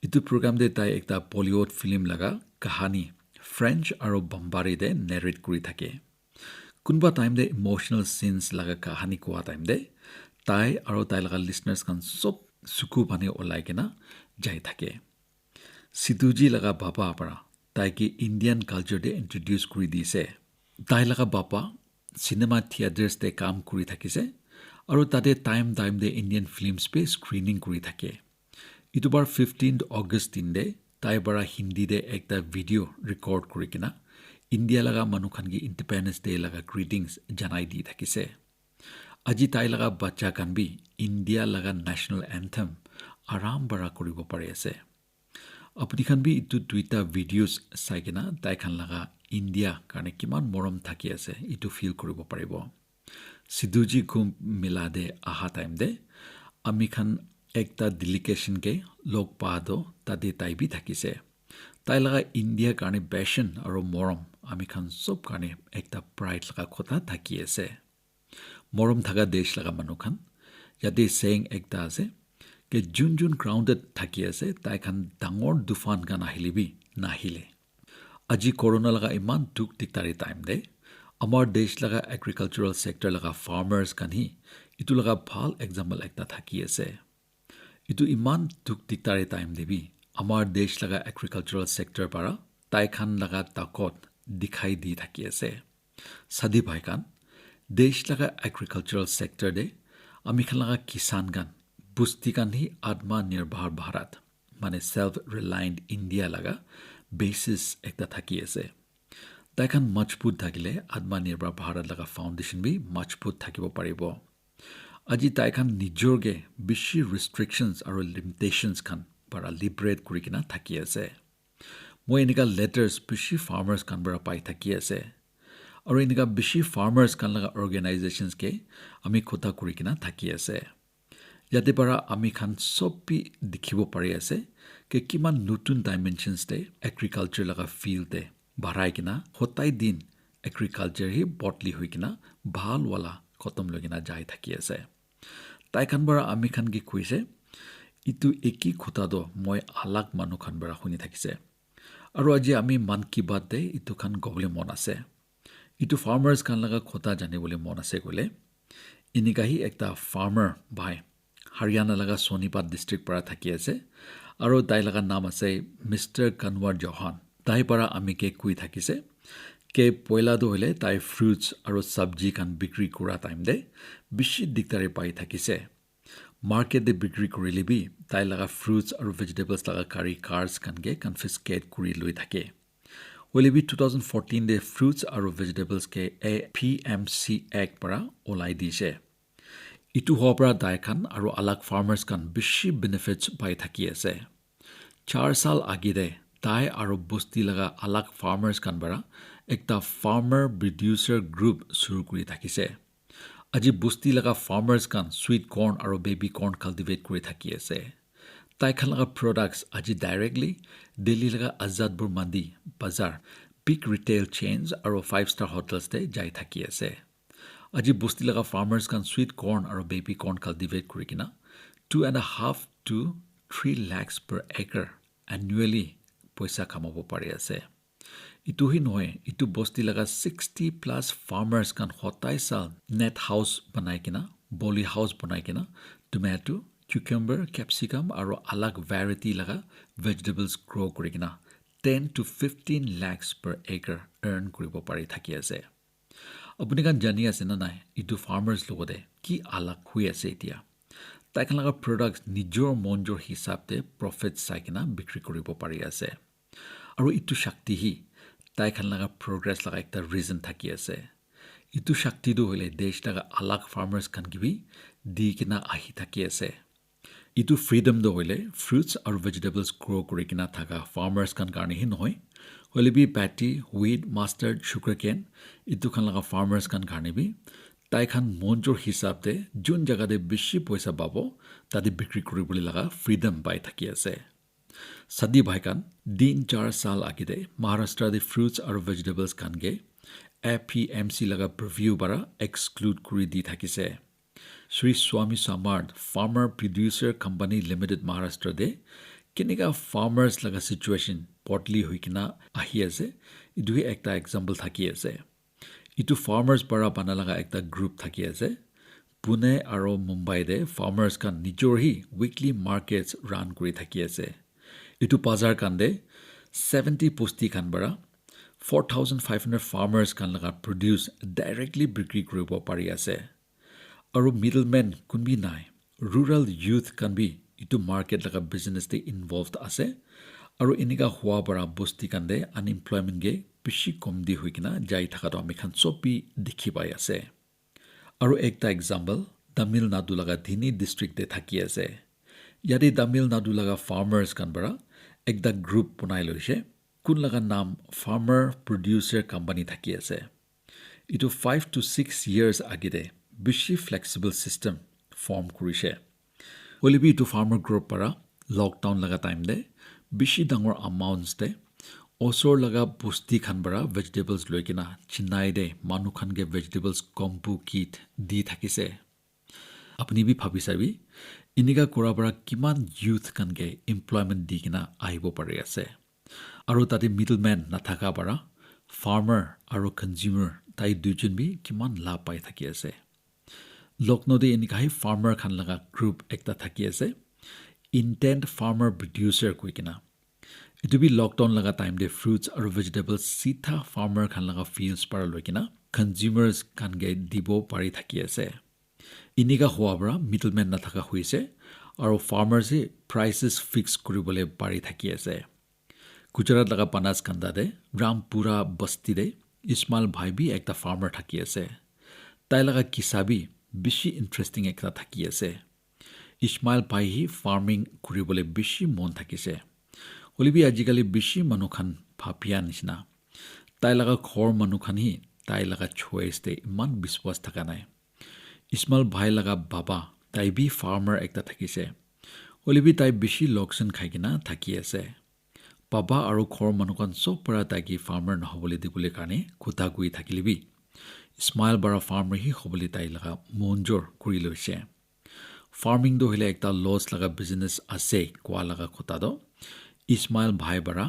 ইটো প্ৰগ্ৰাম দে তাই একটা বলিউড ফিল্ম লগা কাহানী ফ্ৰেঞ্চ আৰু বম্বাৰী দে নেৰেট কৰি থাকে কোনবা টাইম দে ইমোশনাল সিনস লগা কাহানী কোৱা টাইম দে তাই আৰু তাই লগা লিসনাৰ্স খান সব সুকু পানে ওলাই কিনা যাই থাকে সিধুজি লগা বাবা পৰা তাইকে ইণ্ডিয়ান কালচাৰ দে ইন্ট্ৰোডিউস কৰি দিছে তাই লগা বাবা সিনেমা থিয়েটাৰ্স দে কাম কৰি থাকিছে আৰু তাতে টাইম দে ইণ্ডিয়ান ফিল্মছ পে স্ক্ৰিনিং কৰি থাকে ইটোবাৰ 15th August দিন দে তাই বাৰা হিন্দী দে একটা ভিডিঅ' ৰেকৰ্ড কৰি কিনা ইণ্ডিয়া লগা মানুহখানকি ইণ্ডিপেণ্ডেন্স ডে লগা গ্ৰিটিংছ জনাই দি থাকিছে আজি তাই লগা বাচ্চা কান বি ইণ্ডিয়া লগা নেশ্যনেল এন্থেম আৰাম বাৰা কৰিব পাৰি আছে আপুনি খান বি ইটো দুইটা ভিডিঅ'ছ চাই কিনা তাই খান লগা ইণ্ডিয়া কাৰণে কিমান মৰম থাকি আছে ইটো ফিল কৰিব পাৰিব সিধুজি ঘুম মিলা দে আহা টাইম দে আমি খান একটা ডেলিগেশ্যন কে লগ পাদো তাতে তাই বি থাকিছে তাই লগা ইণ্ডিয়া কাৰণে পেশন আৰু মৰম আমি খান সব কাৰণে একটা প্ৰাইড লগা কথা থাকি আছে মৰম থাকা দেশ লগা মানুহ খান ইয়াতে সেইং একটা আছে কে যোন গ্ৰাউণ্ডত থাকি আছে তাই খান ডাঙৰ দুফান গান আহিলিবি নাহিলে আজি কৰোনা লগা ইমান দুখ দিকতাৰি টাইম দে আমাৰ দেশ লগা এগ্ৰিকালচাৰাল সেক্টৰ লগা ফাৰ্মাৰ্স কানহি ইটো লগা ভাল এক্সাম্পল একটা থাকি আছে ইটো ইমান দুখ দিকতাৰি টাইম দেবি আমাৰ দেশ লগা এগ্ৰিকালচাৰাল সেক্টৰ পৰা তাই খান লগা তাকত দিখাই দি থাকি আছে সাদি ভাই খান দেশ লগা এগ্ৰিকালচাৰাল সেক্টৰ দে আমি খান লগা কিষান গান বুস্তি কানহি আত্মনিৰ্ভৰ ভাৰত মানে সেল্ফ ৰিলায়েন্ট ইণ্ডিয়া লগা বেচিস একটা থাকি আছে তাই খান মজবুত থাকিলে আত্মনিৰ্ভৰ ভাৰত লগা ফাউণ্ডেশ্যন বি মজবুত থাকিব পাৰিব আজি তাই খান নিজৰগে বেছি ৰেষ্ট্ৰিকশ্যনছ আৰু লিমিটেশ্যনছ খান পৰা লিবাৰেট কৰি কিনা থাকি আছে মই এনেকা লেটাৰ্ছ বেছি ফাৰ্মাৰ্ছ খান পৰা পাই থাকি আছে আৰু এনেকা বেছি ফাৰ্মাৰ্ছ খান লগা অৰ্গেনাইজেশ্যনছ কে আমি কথা কৰি কিনা থাকি আছে ইয়াতে পৰা আমি খান সবি দেখিব পাৰি আছে কে কিমান নতুন ডাইমেনশ্যনছ দে এগ্ৰিকালচাৰ লগা ফিল্ড দে বাঢ়াই কিনা হতাই দিন এগ্ৰিকালচাৰ হি বটলি হৈ কিনা ভালৱালা খতম লৈ কিনা যাই থাকি আছে তাই খান পৰা আমি খান কি কৈছে ইটো একি খুতাদো মই আলাক মানুহ খান পৰা শুনি থাকিছে আৰু আজি আমি মান কি বাত দে ইটো খান গবলে মন আছে ইটো ফাৰ্মাৰ্স খান লগা কথা জানিবলৈ মন আছে গলে ইনিকাহি একটা ফাৰ্মাৰ ভাই হাৰিয়ানা লগা সোনিপাত ডিষ্ট্ৰিক্ট পৰা থাকি আছে আৰু তাই লগা নাম আছে মিষ্টাৰ কনৱাৰ জহান তাই পৰা আমি কে কৈ থাকিছে কে পয়লাটো হলে তাই ফ্ৰুটছ আৰু সবজি খান বিক্ৰী কৰা টাইম দে বেছি দিগদাৰে পাই থাকিছে মাৰ্কেট দে বিক্ৰী কৰিলে বি তাই লগা ফ্ৰুটছ আৰু ভেজিটেবলছ লগা কাৰি কাৰ্ছ খানকে কনফিস্কেট কৰি লৈ থাকে হলে বি 2014 দে ফ্ৰুটছ আৰু ভেজিটেবলছ কে PMC এক্ট পৰা ওলাই দিছে ইটো হোৱাৰ পৰা তাই খান আৰু আলাক ফাৰ্মাৰ্ছ খান বেছি বেনিফিটছ পাই থাকি আছে 4 সাল আগিৰে তাই আৰু বস্তি লগা আলাক ফাৰ্মাৰ্ছ খান পৰা একটা ফাৰ্মাৰ প্ৰডিউচাৰ গ্ৰুপ শুৰু কৰি থাকিছে আজি বস্তি লগা ফাৰ্মাৰ্ছ খান সুইট কৰ্ন আৰু বেবি কৰ্ন কাল্টিভেট কৰি থাকি আছে তাই খান লগা প্ৰডাক্টছ আজি ডাইৰেক্টলি দিল্লী লগা আজাদপুৰ মান্দি বাজাৰ বিগ ৰিটেইল চেইনছ আৰু 5-star হোটেলছ দে যাই থাকি আছে আজি বস্তি লগা ফাৰ্মাৰ্ছ খান সুইট কৰ্ন আৰু বেবি কৰ্ন কাল্টিভেট কৰি কিনা 2.5 to 3 lakhs per acre annually পইচা কামাব পাৰি আছে ইটোহি নহয় ইটো বস্তি লগা 60+ ফাৰ্মাৰ্ছ খান হতাই সাল নেট হাউচ বনাই কিনা বলি হাউচ বনাই কিনা টমেটো cucumber capsicum আৰু আলাক ভ্যাৰাইটি লগা ভেজিটেবলছ গ্ৰো কৰি কিনা 10 to 15 lakhs per acre earn কৰিব পাৰি থাকি আছে আপুনি কান জানি আছে না নাই ইটো ফাৰ্মাৰ্ছ লগতে কি আলাক হৈ আছে এতিয়া তাই খান লগা প্ৰডাক্টছ নিজৰ মঞ্জৰ হিচাপতে প্ৰফিট চাই কিনা বিক্ৰী কৰিব পাৰি আছে আৰু ইটো শক্তিহি তাই খান লগা প্ৰগ্ৰেছ লগা একটা ৰিজন থাকি আছে ইটো শক্তিটো হলে দেশ লগা আলাক ফাৰ্মাৰ্ছ খান কিবি দি কিনা আহি থাকি আছে ইটো ফ্ৰীডম দ হলে ফ্ৰুটছ আৰু ভেজিটেবলছ গ্ৰো কৰি কিনা থাকা ফাৰ্মাৰ্ছ খান কাৰণেহি নহয় হলে বি patty wheat mustard sugar cane ইটো খান লগা ফাৰ্মাৰ্ছ খান কাৰণে বি তাইখান মঞ্জুৰ হিচাপে যোন জাগাতে বেছি পইচা পাব তাতে বিক্ৰী কৰিবলৈ লগা ফ্ৰীডম পাই থাকি আছে সাদি ভাইকান 3-4 সাল আগতে মহাৰাষ্ট্ৰতে ফ্ৰুটছ আৰু ভেজিটেবলছ কানগে APMC লগা প্ৰিভিউ বাৰা এক্সক্লুড কৰি দি থাকিছে শ্ৰী স্বামী সামাৰ্ট ফাৰ্মাৰ প্ৰডিউচাৰ কোম্পানী লিমিটেড মহাৰাষ্ট্ৰতে কেনেকা ফাৰ্মাৰ্ছ লগা সিচুৱেশ্যন পটলি হৈ কিনা আহি আছে ইটোৱে একটা এক্সাম্পল থাকি আছে ইটো ফাৰ্মাৰ্ছ পৰা বানা লগা একটা গ্ৰুপ থাকি আছে পুনে আৰু মুম্বাইতে ফাৰ্মাৰ্ছ কান নিজৰ হি উইকলি মাৰ্কেটছ ৰান কৰি থাকি আছে ইটো বাজাৰ কান্দে 70 পোষ্টি খান বাৰা 4,500 ফাৰ্মাৰ্ছ কান লগা প্ৰডিউচ ডাইৰেক্টলি বিক্ৰী কৰিব পাৰি আছে আৰু মিডলমেন কোনবি নাই ৰুৰাল ইউথ কান বি ইটো মাৰ্কেট লগা বিজনেছতে ইনভলভড আছে আৰু এনেকা হোৱা পৰা বস্তি কান্দে আনএমপ্লয়মেণ্ট গে বেছি কম দি হৈ কিনা যাই থকাটো আমি খান চবি দেখি পাই আছে আৰু একটা এক্সাম্পল তামিলনাডু লগা ধিনি ডিষ্ট্ৰিক্টে থাকি আছে ইয়াতে তামিলনাডু লগা ফাৰ্মাৰ্ছ কান পৰা একটা গ্ৰুপ বনাই লৈছে কোন লগা নাম ফাৰ্মাৰ প্ৰডিউচাৰ কোম্পানী থাকি আছে ইটো 5 to 6 years আগতে বেছি ফ্লেক্সিবল চিষ্টেম ফৰ্ম কৰিছে ওলিবি ইটো ফাৰ্মাৰ গ্ৰুপ পৰা লকডাউন লগা টাইম দে বেছি ডাঙৰ এমাউণ্টছ দে ওচৰ লগা বস্তি খান পৰা ভেজিটেবলছ লৈ কিনা চিনাই দে মানুহ খানকে ভেজিটেবলছ কম্পু কিট দি থাকিছে আপুনি বি ভাবি চাবি এনেকা কৰা পৰা কিমান ইউথ খানকে এমপ্লয়মেণ্ট দি কিনা আহিব পাৰি আছে আৰু তাতে মিডলমেন নাথাকা পৰা ফাৰ্মাৰ আৰু কনজিউমাৰ তাই দুজন বি কিমান লাভ পাই থাকি আছে লক্ষ্ণৌতে এনেকাই ফাৰ্মাৰ খান লগা গ্ৰুপ একটা থাকি আছে ইণ্টেণ্ট ফাৰ্মাৰ প্ৰডিউচাৰ কৈ কিনা ইটো বি লকডাউন লগা টাইম দে ফ্ৰুটছ আৰু ভেজিটেবলছ চিধা ফাৰ্মাৰ খান লগা ফিল্ডছ পৰা লৈ কিনা কনজিউমাৰ্ছ খানকে দিব পাৰি থাকি আছে এনেকা হোৱা পৰা মিডলমেন নাথাকা হৈছে আৰু ফাৰ্মাৰ্ছে প্ৰাইচেছ ফিক্স কৰিবলৈ পাৰি থাকি আছে গুজৰাট লগা বানাসকান্দাতে ৰামপুৰা বস্তিতে ইছমাইল ভাই বি একটা ফাৰ্মাৰ থাকি আছে তাই লগা কিচাবি বেছি ইণ্টাৰেষ্টিং একটা থাকি আছে ইছমাইল ভাই হি ফাৰ্মিং কৰিবলৈ বেছি মন থাকিছে হলিবি আজিকালি বেছি মানুহ খান ভাপিয়া নিচিনা তাই লগা ঘৰ মানুহ খান হি তাই লগা চইচতে ইমান বিশ্বাস থকা নাই ইছমাইল ভাই লগা বাবা তাই বি ফাৰ্মাৰ একটা থাকিছে হলিবি তাই বেছি লোকচান খাই কিনা থাকি আছে বাবা আৰু ঘৰ মানুহ খান চব পৰা তাইকি ফাৰ্মাৰ নহবলৈ দিবলৈ কাৰণে খুটা গৈ থাকিলিবি ইছমাইল বাৰা ফাৰ্মাৰ হি হ'বলৈ তাই লগা মঞ্জুৰ কৰি লৈছে ফাৰ্মিং দো হলে একটা লছ লগা বিজনেছ আছে কোৱা লগা খুটাটো ইছমাইল ভাই বাৰা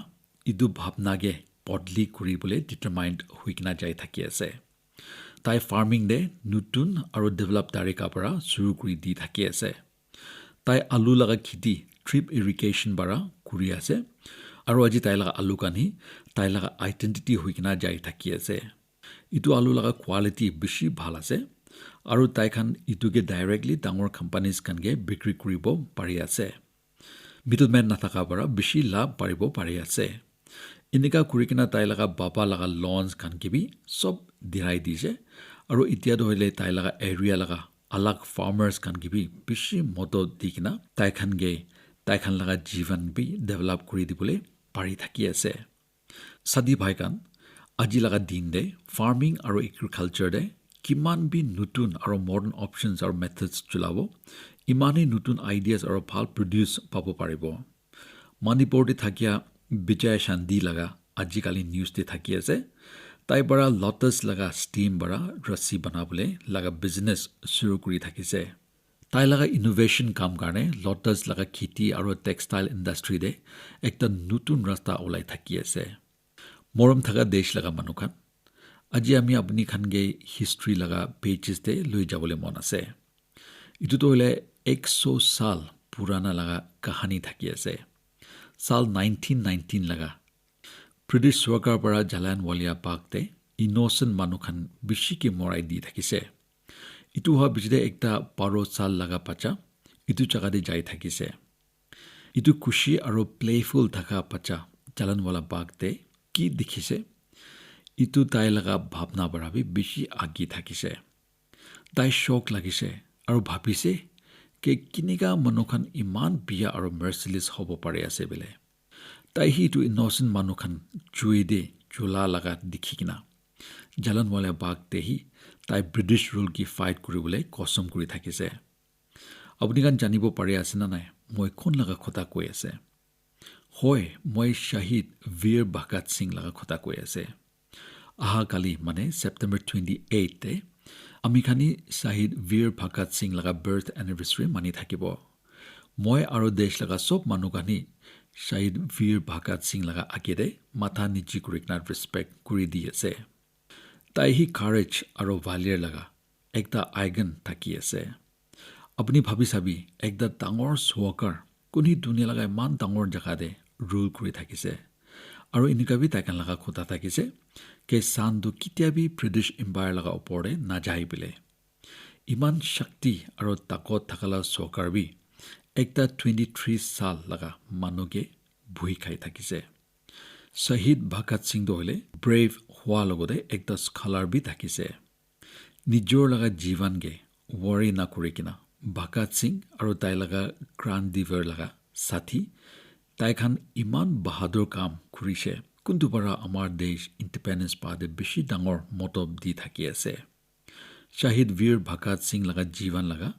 ইদু ভাবনাগে বদলি কৰিবলৈ ডিটাৰমাইণ্ড হৈ কিনা যাই থাকি আছে তাই ফাৰ্মিং দে নতুন আৰু ডেভেলপ তাৰিকা পৰা শুৰু কৰি দি থাকি আছে তাই আলু লগা খেতি ট্ৰিপ ইৰিগেশ্যন বাৰা কৰি আছে আৰু আজি তাই লগা আলু কানি তাই লগা আইডেণ্টিটি হৈ কিনা যাই থাকি আছে ইটো আলু লগা কোৱালিটি বেছি ভাল আছে আৰু তাই খান ইটোকে ডাইৰেক্টলি ডাঙৰ কোম্পানীজ কানকে বিক্ৰী কৰিব পাৰি আছে মিডলমেন নাথাকা পৰা বেছি লাভ পাৰিব পাৰি আছে এনেকা কৰি কিনা তাই লগা বাবা লগা লঞ্চ খান কিবি চব দিৰাই দিছে আৰু এতিয়া ধৰিলে তাই লগা এৰিয়া লগা আলাগ ফাৰ্মাৰ্ছ খান কিবি বেছি মদত দি কিনা তাই খান লগা জীৱন বি ডেভেলপ কৰি দিবলৈ পাৰি থাকি আছে সাদি ভাই খান আজি লগা দিন দে ফাৰ্মিং আৰু এগ্ৰিকালচাৰ দে কিমান বি নতুন আৰু মডাৰ্ণ অপশ্যনছ আৰু মেথডছ চলাব ইমানেই নতুন আইডিয়াছ আৰু ভাল প্ৰডিউচ পাব পাৰিব মণিপুৰতে থাকিয়া বিজয় শান্তি লগা আজিকালি নিউজতে থাকি আছে তাই পৰা লটাছ লগা ষ্টিম পৰা ৰছী বনাবলৈ লগা বিজনেছ শুৰু কৰি থাকিছে তাই লগা ইনোভেশ্যন কাম কাৰণে লটাছ লগা খেতি আৰু টেক্সটাইল ইণ্ডাষ্ট্ৰীতে একটা নতুন ৰাস্তা ওলাই থাকি আছে মৰম থকা দেশ লগা মানুহ খান আজি আমি আপুনি খানগে হিষ্ট্ৰী লগা পেজেছতে লৈ যাবলৈ মন আছে ইটোতো হ'লে 100 সাল পুৰাণা লগা কাহানী থাকি আছে সাল 1919 লগা ব্ৰিটিছ চৰকাৰ পৰা জালিয়ানৱালা বাগতে ইন'চেণ্ট মানুহ খান বেছিকে মৰাই দি থাকিছে ইটো হোৱা পিছতে একটা 12 সাল লগা বাচ্চা ইটো জাগাতে যাই থাকিছে ইটো খুশি আৰু প্লেফুল থকা বাচ্চা জালিয়ানৱালা বাগতে কি দেখিছে ইটো তাই লগা ভাৱনা বঢ়াবি বেছি আগি থাকিছে তাই শক লাগিছে আৰু ভাবিছে কে কিনিকা মানুহখান ইমান বিয়া আৰু মাৰ্চিলেছ হ'ব পাৰে আছে বোলে তাই হিটো ইন'চেণ্ট মানুহখান জুই দে জ্বলা লগা দেখি কিনা জালিয়ানৱালা বাগ দেহি তাই ব্ৰিটিছ ৰুল কি ফাইট কৰিবলৈ কচম কৰি থাকিছে আপুনি গান জানিব পাৰি আছে না নাই মই কোন লগা কথা কৈ আছে হয় মই শ্বহীদ বীৰ ভগত সিং লগা কথা কৈ আছে অহাকালি মানে ছেপ্টেম্বৰ 28 আমি খানি শ্বহীদ বীৰ ভগত সিং লগা বাৰ্থ এনিভাৰ্চাৰী মানি থাকিব মই আৰু দেশ লগা সব মানুহ খানি শ্বহীদ বীৰ ভগত সিং লগা আগেৰে মাথা নিচি কৰি ৰেছপেক্ট কৰি দি আছে তাই হি কাৰেজ আৰু ভালিয়াৰ লগা একটা আইগন থাকি আছে আপুনি ভাবি চাবি একটা ডাঙৰ চোৱাকাৰ কোনি দুনিয়া লগা ইমান ডাঙৰ জেগাতে ৰুল কৰি থাকিছে আৰু এনেকুৱাবি তাইকান লগা কথা থাকিছে কে চান্দু কেতিয়াবি ব্ৰিটিছ এম্পায়াৰ লগা ওপৰতে নাযায় বোলে ইমান শক্তি আৰু তাকত থাকালা চৰকাৰবি একটা 23 সাল লগা মানুহকে ভুই খাই থাকিছে শ্বহীদ ভগত সিং দহলে ব্ৰেভ হোৱা লগতে একটা স্কলাৰ বি থাকিছে নিজৰ লগা জীৱনকে ৱৰি নকৰি কিনা ভগত সিং আৰু তাই লগা ক্ৰান্তিভৰ লগা সাথী তাইখান ইমান বাহাদুৰ কাম কৰিছে কোনটো পৰা আমাৰ দেশ ইণ্ডিপেণ্ডেন্স পাতে বেছি ডাঙৰ মতলব দি থাকি আছে শ্বহীদ বীৰ ভগত সিং লগা জীৱন লগা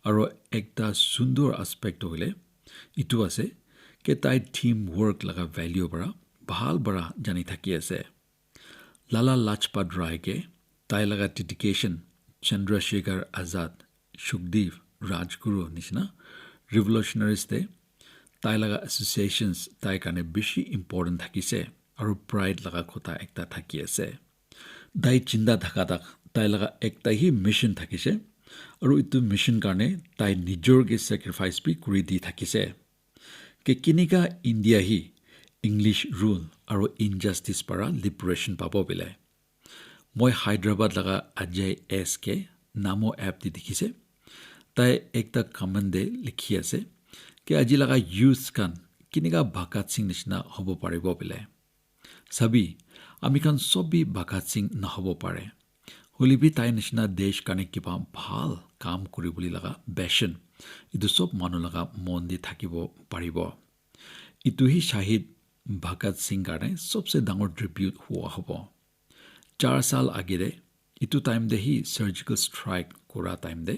আৰু একটা সুন্দৰ আসপেক্ট হলে ইটো আছে কে তাই টিম ৱৰ্ক লগা ভ্যালু পৰা ভাল বৰা জানি থাকি আছে লালা লাজপত ৰায়কে তাই লগা ডেডিকেশ্যন চন্দ্ৰশেখৰ আজাদ সুখদেৱ ৰাজগুৰু নিচিনা ৰিভলিউচনাৰিষ্টে তাই লগা এছ'চিয়েশ্যনছ তাই কাৰণে বেছি ইম্পৰ্টেণ্ট থাকিছে আৰু প্ৰাইড লগা কথা একটা থাকি আছে তাই চিন্তা থাকা তাই লগা একটাই মিছন থাকিছে আৰু ইটো মিছন কাৰণে তাই নিজৰকে ছেক্ৰিফাইচ বি কৰি দি থাকিছে কে কেনেকা ইণ্ডিয়া হি ইংলিছ ৰুল আৰু ইনজাষ্টিছ পৰা লিবাৰেশ্যন পাব বোলে মই হায়দৰাবাদ লগা অজয় এছকে নামো এপ দি দেখিছে তাই একটা কমেণ্টে লিখি আছে কে আজি লগা ইউথ কান কেনেকা ভগত সিং নিচিনা হ'ব পাৰিব বোলে চাবি আমি খান চবি ভগত সিং নহ'ব পাৰে হলিবি তাই নিচিনা দেশ কাৰণে কিবা ভাল কাম কৰিবলৈ লগা বেচন ইটো চব মানুহ লগা মন দি থাকিব পাৰিব ইটোহি শ্বহীদ ভগত সিং কাৰণে সবচে ডাঙৰ ট্ৰিবিউট হোৱা হ'ব 4 সাল আগেৰে ইটো টাইম দে হি সাৰ্জিকেল ষ্ট্ৰাইক কৰা টাইম দে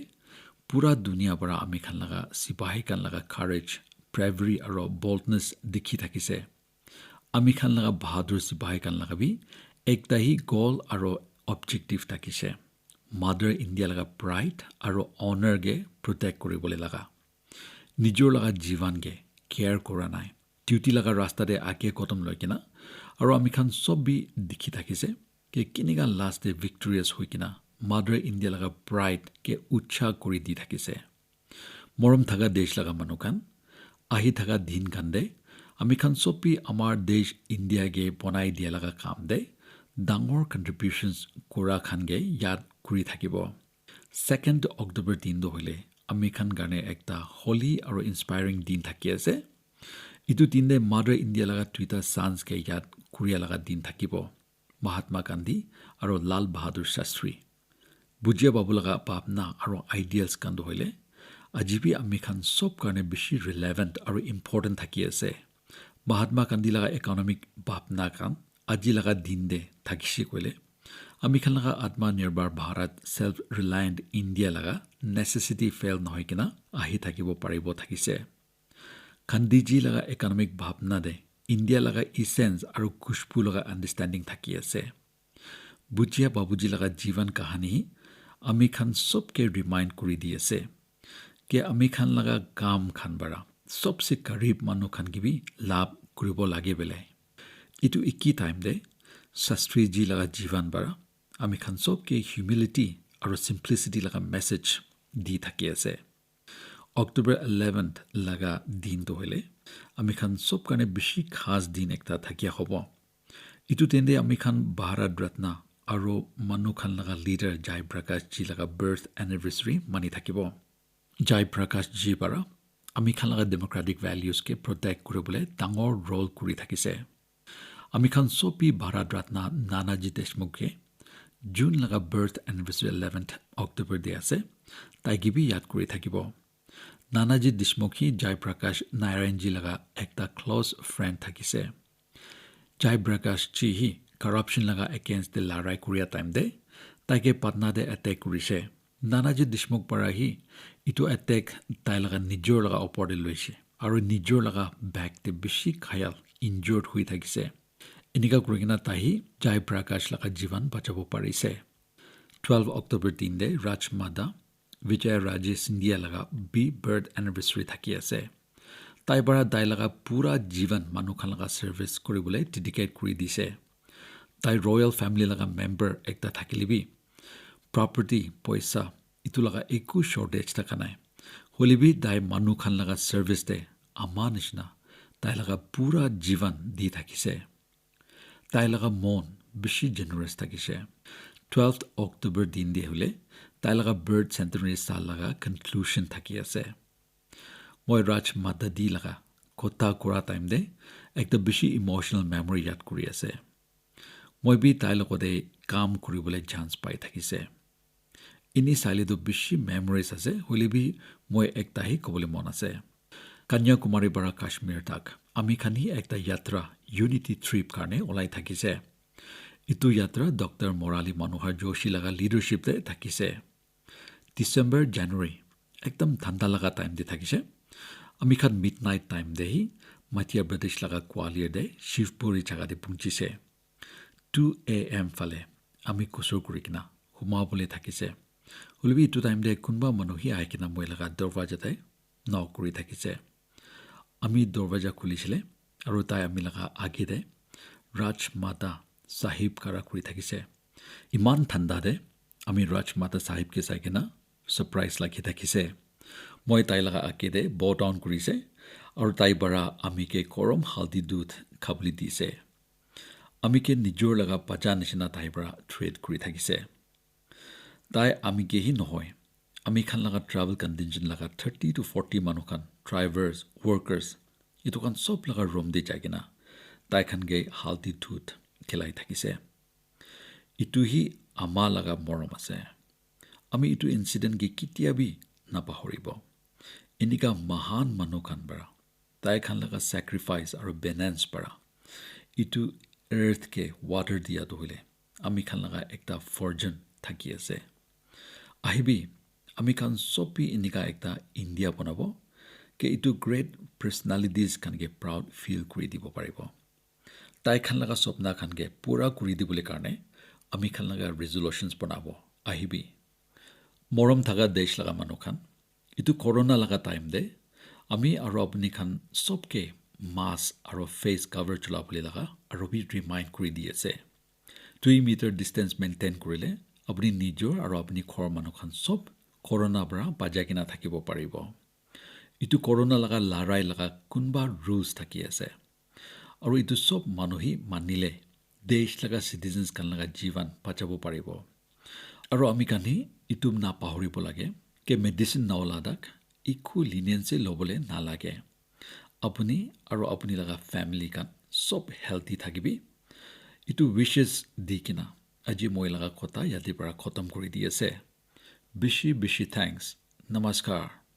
পুৰা দুনিয়া পৰা আমি খান লগা সিপাহী খান লগা কাৰেজ ব্ৰেভাৰী আৰু বল্ডনেছ দেখি থাকিছে আমি খান লগা বাহাদুৰ সিপাহী খান লগাবি একটা হি গল আৰু অবজেক্টিভ থাকিছে মাদাৰ ইণ্ডিয়া লগা প্ৰাইড আৰু অনাৰকে প্ৰটেক্ট কৰিবলৈ লগা নিজৰ লগা জীৱনকে কেয়াৰ কৰা নাই ডিউটি লগা ৰাস্তাতে আগে কদম লৈ কিনা আৰু আমি খান চবি দেখি থাকিছে কে কেনেকা লাষ্ট ডে ভিক্টৰিয়াছ হৈ কিনা মাদাৰ ইণ্ডিয়া লগা প্ৰাইড কে উৎসাহ কৰি দি থাকিছে মৰম থাকা দেশ লগা মানুহ খান আহি থাকা দিন খান দে আমি খান চবি আমাৰ দেশ ইণ্ডিয়াকে বনাই দিয়া লগা কাম দে ডাঙৰ কণ্ট্ৰিবিউশ্যনছ কৰা খানগে ইয়াত কৰি থাকিব 2 অক্টোবৰ দিনটো হ'লে আমি খান কাৰণে একটা হলি আৰু ইনস্পায়াৰিং দিন থাকি আছে ইটো দিনে মাদাৰ ইণ্ডিয়া লগা দুইটা চান্সকে ইয়াত কৰিয়া লগা দিন থাকিব মহাত্মা গান্ধী আৰু লাল বাহাদুৰ শাস্ত্ৰী বুজিয়া বাবু লগা ভাৱনা আৰু আইডিয়েলছ কান্দো হ'লে আজিবি আমি খান চব কাৰণে বেছি ৰিলেভেণ্ট আৰু ইম্পৰ্টেণ্ট থাকি আছে মহাত্মা গান্ধী লগা ইকনমিক ভাৱনা কান আজি লগা দিন দে থাকিছে ক'লে আমি খান লগা আত্মনিৰ্ভৰ ভাৰত ছেল্ফ ৰিলায়েণ্ট ইণ্ডিয়া লগা নেচেচিটি ফেল নহয় কিনা আহি থাকিব পাৰিব থাকিছে গান্ধীজী লগা ইকনমিক ভাৱনা দে ইণ্ডিয়া লগা ইচেন্স আৰু খুশবু লগা আণ্ডাৰষ্টেণ্ডিং থাকি আছে বুজিয়া বাবুজী লগা জীৱন কাহানী আমি খান চবকে ৰিমাইণ্ড কৰি দি আছে কে আমি খান লগা কাম খান বাৰা সবচে গৰীব মানুহ খান কিবি লাভ কৰিব লাগে বোলে ইটো একি টাইম দে শাস্ত্ৰীজী লগা জীৱন বাৰা আমি খান চবকে হিউমিলিটি আৰু চিম্পলিচিটি লগা মেছেজ দি থাকি আছে অক্টোবৰ 11 লগা দিনটো হ'লে আমি খান চব কাৰণে বেছি খাস দিন একটা থাকিয়া হ'ব ইটো তেন্তে আমি খান ভাৰত ৰত্ন আৰু মানুহ খান লগা লিডাৰ জয়প্ৰকাশ জী লগা বাৰ্থ এনিভাৰ্চাৰী মানি থাকিব জয়প্ৰকাশ জী বাৰা আমি খান লগা ডেমক্ৰেটিক ভেলিউজকে প্ৰটেক্ট কৰিবলৈ ডাঙৰ ৰোল কৰি থাকিছে আমি খান চবি ভাৰত ৰত্ন নানাজী দেশমুখে জুন লগা বাৰ্থ এনিভাৰ্চাৰী 11 অক্টোবৰ ডে আছে তাই গিবি ইয়াদ কৰি থাকিব নানাজী দেশমুখী জয়প্ৰকাশ নাৰায়ণজী লগা একটা ক্লজ ফ্ৰেণ্ড থাকিছে জয়প্ৰকাশ জী হি কৰাপশ্যন লগা এগেইনষ্ট দ্য লৰাই কৰিয়া টাইম দে তাইকে পাটনাতে এটেক কৰিছে নানাজী দেশমুখ পৰা আহি ইটো এটেক তাই লগা নিজৰ লগা ওপৰতে লৈছে আৰু নিজৰ লগা বেগতে বেছি খায়াল ইনজৰ্ড হৈ থাকিছে এনেকুৱা কৰি কিনে তাই জয় প্ৰকাশ লগা জীৱন বচাব পাৰিছে 12 অক্টোবৰ দিনতে ৰাজমাতা বিজয় ৰাজে সিন্ধিয়া লগা বি বাৰ্থ এনিভাৰ্চাৰী থাকি আছে তাই পৰা তাই লগা পুৰা জীৱন মানুহখন লগা ছাৰ্ভিচ কৰিবলৈ ডেডিকেট কৰি দিছে তাই ৰয়েল ফেমিলি লগা মেম্বাৰ একটা থাকিলিবি প্ৰপাৰ্টি পইচা ইটো লগা একো শ্বৰ্টেজ থকা নাই হলিবি তাই মানুহখন লগা ছাৰ্ভিচ দে আমাৰ নিচিনা তাই লগা পুৰা জীৱন দি থাকিছে তাই লগা মন বেছি জেনাৰেছ থাকিছে 12 অক্টোবৰ দিন দিয়ে হ'লে তাই লগা বাৰ্থ চেণ্টেনাৰী চাল লগা কনক্লুশ্যন থাকি আছে মই ৰাজমাতা দি লগা কথা কৰা টাইম দে একটা বেছি ইম'চনেল মেমৰি ইয়াত কৰি আছে মই বি তাইৰ লগতে কাম কৰিবলৈ চান্স পাই থাকিছে ইনি চাইলেতো বেছি মেমৰিজ আছে হ'লেবি মই একটাহি ক'বলৈ মন আছে কন্যাকুমাৰী পৰা কাশ্মীৰ তাক আমি খানি একটা যাত্ৰা ইউনিটি ট্ৰিপ কাৰণে ওলাই থাকিছে ইটো যাত্ৰা ডক্টৰ মৰালী মনোহৰ যোশী লগা লিডাৰশ্বিপতে থাকিছে ডিচেম্বৰ জানুৱাৰী একদম ঠাণ্ডা লগা টাইম দি থাকিছে আমি খান মিড নাইট টাইম দেহি মাধ্য প্ৰদেশ লগা কোৱালিয়াৰ দে শিৱপুৰী জাগাতে পहुঁচিছে 2 AM ফালে আমি কুচুৰ কৰি কিনা সোমাবলৈ থাকিছে হ'লেবি ইটো টাইম দে কোনোবা মানুহে আহি কিনা মই লগা দৰৱাজাতে নক কৰি থাকিছে আমি দৰৱাজা খুলিছিলে আৰু তাই আমি লগা আগেতে ৰাজমাতা চাহিব কাৰা কৰি থাকিছে ইমান ঠাণ্ডা দে আমি ৰাজমাতা চাহিবকে চাই কিনা ছাৰপ্ৰাইজ লাগি থাকিছে মই তাই লগা আগেতে ব ডাউন কৰিছে আৰু তাই পৰা আমিকে গৰম হালধি দুধ খাবলৈ দিছে আমিকে নিজৰ লগা পাজা নিচিনা তাই পৰা ট্ৰেড কৰি থাকিছে তাই আমিকেহি নহয় আমি খান লগা ট্ৰাভেল কণ্টিনজেণ্ট লগা 30 to 40 মানুহখান ড্ৰাইভাৰ্ছ ৱৰ্কাৰ্ছ এইটো খান চব লগা ৰুম দি যায় কিনা তাই খানগে হালধি দুধ খেলাই থাকিছে ইটোহি আমাৰ লগা মৰম আছে আমি ইটো ইনচিডেণ্টকে কেতিয়াবি নাপাহৰিব এনেকুৱা মহান মানুহখান পৰা তাই খান লগা ছেক্ৰিফাইচ আৰু বেনেন্স পৰা ইটো এৰ্থকে ৱাটাৰ দিয়াটো হ'লে আমি খান লগা একটা ফৰ্জন থাকি আছে আহিবি আমি খান চবি এনেকুৱা একটা ইণ্ডিয়া বনাব কে ইটো গ্ৰেট পাৰ্চনেলিটিজ খানকে প্ৰাউড ফিল কৰি দিব পাৰিব তাই খান লগা স্বপ্না খানকে পুৰা কৰি দিবলৈ কাৰণে আমি খান লগা ৰেজুলেশ্যনছ বনাব আহিবি মৰম থকা দেশ লগা মানুহখান ইটো কৰোণা লগা টাইম দে আমি আৰু আপুনি খান চবকে মাস্ক আৰু ফেচ কাভাৰ চলাবলৈ লগা আৰু বি ৰিমাইণ্ড কৰি দি আছে 2 মিটাৰ ডিষ্টেঞ্চ মেইনটেইন কৰিলে আপুনি নিজৰ আৰু আপুনি ঘৰৰ মানুহখান চব কৰোণাৰ পৰা বাজাই কিনা থাকিব পাৰিব ইটো কৰোণা লগা লৰাই লগা কোনোবা ৰুলছ থাকি আছে আৰু ইটো চব মানুহে মানিলে দেশ লগা চিটিজেন্স খান লগা জীৱন বচাব পাৰিব আৰু আমি কানি ইটো নাপাহৰিব লাগে কে মেডিচিন নাওলাদাক ইকো লিনিয়েঞ্চি ল'বলৈ নালাগে আপুনি আৰু আপুনি লগা ফেমিলি কান চব হেল্থি থাকিবি ইটো উইশেছ দি কিনা আজি মই লগা কথা ইয়াতে পৰা খতম কৰি দি আছে বেছি বেছি থেংকছ নমস্কাৰ